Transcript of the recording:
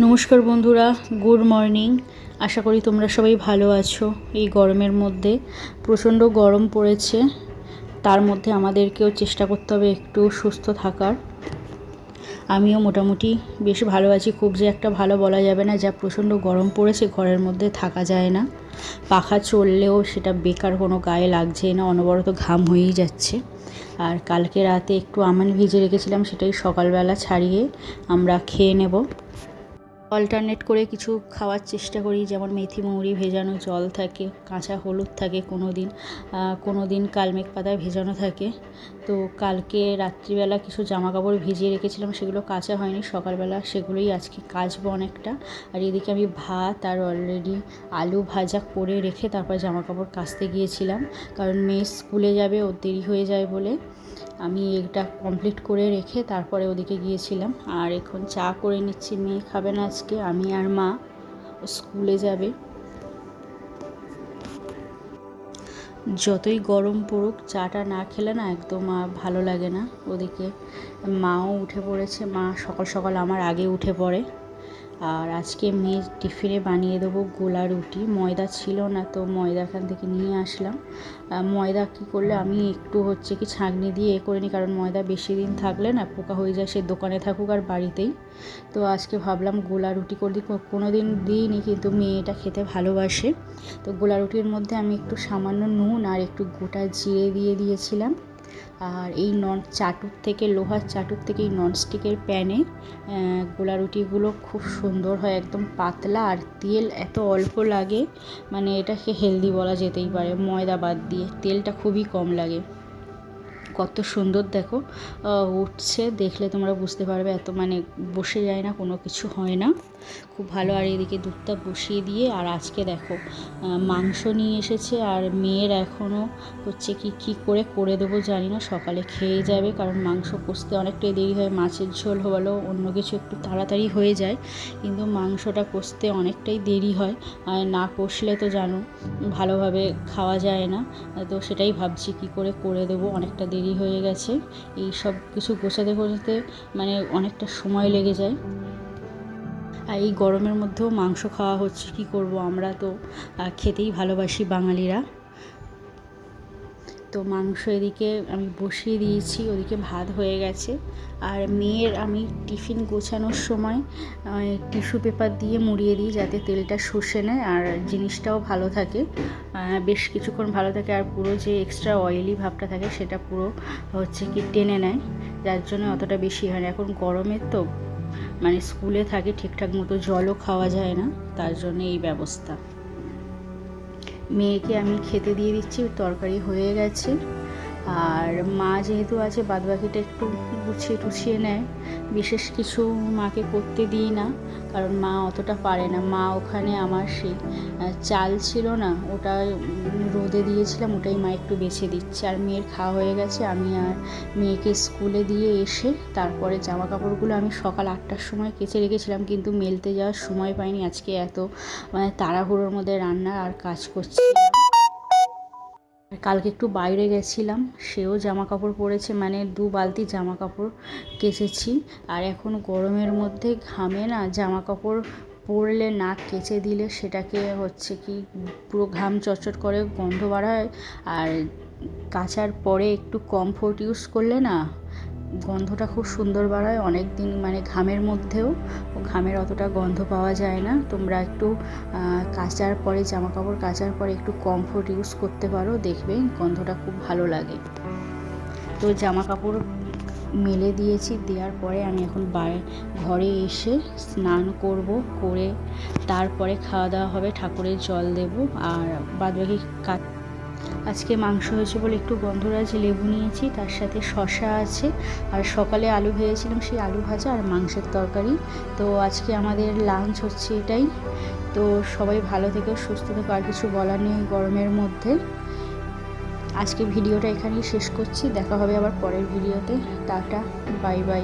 নমস্কার বন্ধুরা, good morning. আশা করি তোমরা সবাই ভালো আছো। এই গরমের মধ্যে প্রচণ্ড গরম পড়েছে, তার মধ্যে আমাদেরকেও চেষ্টা করতে হবে একটু সুস্থ থাকার। আমিও মোটামুটি বেশ ভালো আছি, খুব যে একটা ভালো বলা যাবে না। যা প্রচণ্ড গরম পড়েছে, ঘরের মধ্যে থাকা যায় না। পাখা চললেও সেটা বেকার, কোনো গায়ে লাগছে না, অনবরত ঘাম হয়েই যাচ্ছে। আর কালকে রাতে একটু আমান ভিজে রেখেছিলাম, সেটাই সকালবেলা ছাড়িয়ে আমরা খেয়ে নেব। অল্টারনেট করে কিছু খাওয়ার চেষ্টা করি, যেমন মেথি মৌরি ভেজানো জল থাকে, কাঁচা হলুদ থাকে, কোনো দিন কালমেঘ পাতায় ভেজানো থাকে। তো কালকে রাত্রিবেলা কিছু জামা কাপড় ভিজিয়ে রেখেছিলাম, সেগুলো কাচা হয়নি, সকালবেলা সেগুলোই আজকে কাচবো অনেকটা। আর এদিকে আমি ভাত আর অলরেডি আলু ভাজা করে রেখে তারপর জামা কাপড় কাচতে গিয়েছিলাম, কারণ মেয়ে স্কুলে যাবে, ওর দেরি হয়ে যায় বলে আমি এটা কমপ্লিট করে রেখে তারপরে ওদিকে গিয়েছিলাম। আর এখন চা করে নিচ্ছি, মেয়ে খাবে না আজকে, আমি আর মা। ও স্কুলে যাবে। যতই গরম পড়ুক, চাটা না খেলে না একদম ভালো লাগে না। ওদিকে মাও উঠে পড়েছে, মা সকাল সকাল আমার আগে উঠে পড়ে। আর আজকে মেয়ের টিফিনে বানিয়ে দেবো গোলা রুটি। ময়দা ছিল না, তো ময়দা এখান থেকে নিয়ে আসলাম। ময়দা কী করলে আমি একটু কি ছাঁকনি দিয়ে করে নিই, কারণ ময়দা বেশি দিন থাকলে না পোকা হয়ে যায়, সে দোকানে থাকুক আর বাড়িতেই। তো আজকে ভাবলাম গোলা রুটি করে দিই, কোনো দিন দিইনি, কিন্তু মেয়েটা খেতে ভালোবাসে। তো গোলা রুটির মধ্যে আমি একটু সামান্য নুন আর একটু গোটা জিরে দিয়ে দিয়েছিলাম। আর এই লোহার চাটুর থেকে এই ননস্টিকের প্যানে গোলা রুটিগুলো খুব সুন্দর হয়, একদম পাতলা, আর তেল এত অল্প লাগে, মানে এটাকে হেলদি বলা যেতেই পারে, ময়দা বাদ দিয়ে তেলটা খুবই কম লাগে। কত সুন্দর দেখো উঠছে, দেখলে তোমরা বুঝতে পারবে, এত বসে যায় না, কোনো কিছু হয় না, খুব ভালো। আর এদিকে দুধটা বসিয়ে দিয়ে, আর আজকে দেখো মাংস নিয়ে এসেছে, আর মেয়ের এখনও কি করে দেবো জানি না, সকালে খেয়ে যাবে, কারণ মাংস কষতে অনেকটাই দেরি হয়। মাছের ঝোল হলো অন্য কিছু একটু তাড়াতাড়ি হয়ে যায়, কিন্তু মাংসটা কষতে অনেকটাই দেরি হয়, আর না কষলে তো জানো ভালোভাবে খাওয়া যায় না। তো সেটাই ভাবছি কি করে দেবো, অনেকটা দেরি হয়ে গেছে। এই সব কিছু গোছাতে অনেকটা সময় লেগে যায়। আর এই গরমের মধ্যেও মাংস খাওয়া হচ্ছে, কি করব, আমরা তো খেতেই ভালোবাসি বাঙালিরা। তো মাংস এদিকে আমি বসিয়ে দিয়েছি, ওদিকে ভাত হয়ে গেছে। আর মেয়ের আমি টিফিন গোছানোর সময় টিস্যু পেপার দিয়ে মুড়িয়ে দিই, যাতে তেলটা শুষে নেয় আর জিনিসটাও ভালো থাকে, বেশ কিছুক্ষণ ভালো থাকে, আর পুরো যে এক্সট্রা অয়েলি ভাবটা থাকে সেটা পুরো টেনে নেয়, যার জন্য অতটা বেশি হয় না। এখন গরমের তো স্কুলে থাকে, ঠিকঠাক মতো জলও খাওয়া যায় না, তার জন্য এই ব্যবস্থা। মেয়েকে আমি খেতে দিয়ে দিচ্ছি, তরকারি হয়ে গেছে। আর মা যেহেতু আছে, বাদবাকিটা একটু গুছিয়ে টুছিয়ে নেয়, বিশেষ কিছু মাকে করতে দিই না, কারণ মা অতটা পারে না। মা ওখানে আমার সেই চাল ছিল না, ওটা রোদে দিয়েছিলাম, ওটাই মা একটু বেছে দিচ্ছে। আর মেয়ের খাওয়া হয়ে গেছে, আমি আর মেয়েকে স্কুলে দিয়ে এসে তারপরে জামা কাপড়গুলো আমি সকাল 8টার সময় কেচে রেখেছিলাম, কিন্তু মেলতে যাওয়ার সময় পাইনি। আজকে এত তাড়াহুড়োর মধ্যে রান্না আর কাজ করছি। কালকে একটু বাইরে গেছিলাম, সেও জামা কাপড় পরেছে, 2 বালতি জামা কাপড় কেচেছি। আর এখন গরমের মধ্যে ঘামে না, জামা কাপড় পরলে না কেচে দিলে সেটাকে পুরো ঘাম চটচট করে, গন্ধ বাড়ায়। আর কাচার পরে একটু কমফোর্ট ইউজ করলে না গন্ধটা খুব সুন্দর বাড়ায়, অনেক দিন ঘামের মধ্যেও ঘামের অতটা গন্ধ পাওয়া যায় না। তোমরা একটু জামা কাপড় কাচার পরে একটু কমফোর্ট ইউজ করতে পারো, দেখবে গন্ধটা খুব ভালো লাগে। তো জামা কাপড় মেলে দিয়েছি, দেওয়ার পরে আমি এখন ঘরে এসে স্নান করব, করে তারপরে খাওয়া দাওয়া হবে, ঠাকুরের জল দেব, আর বাদবাকি কাজ। আজকে মাংস হয়েছে বলে একটু গন্ধরাজ লেবু নিয়েছি, তার সাথে শসা আছে, আর সকালে আলু ভেজেছিলাম, সেই আলু ভাজা আর মাংসের তরকারি। তো আজকে আমাদের লাঞ্চ হচ্ছে এটাই। তো সবাই ভালো থেকো, সুস্থ থেকো, আর কিছু বলার নেই গরমের মধ্যে। আজকে ভিডিওটা এখানেই শেষ করছি, দেখা হবে আবার পরের ভিডিওতে। Tata, bye bye.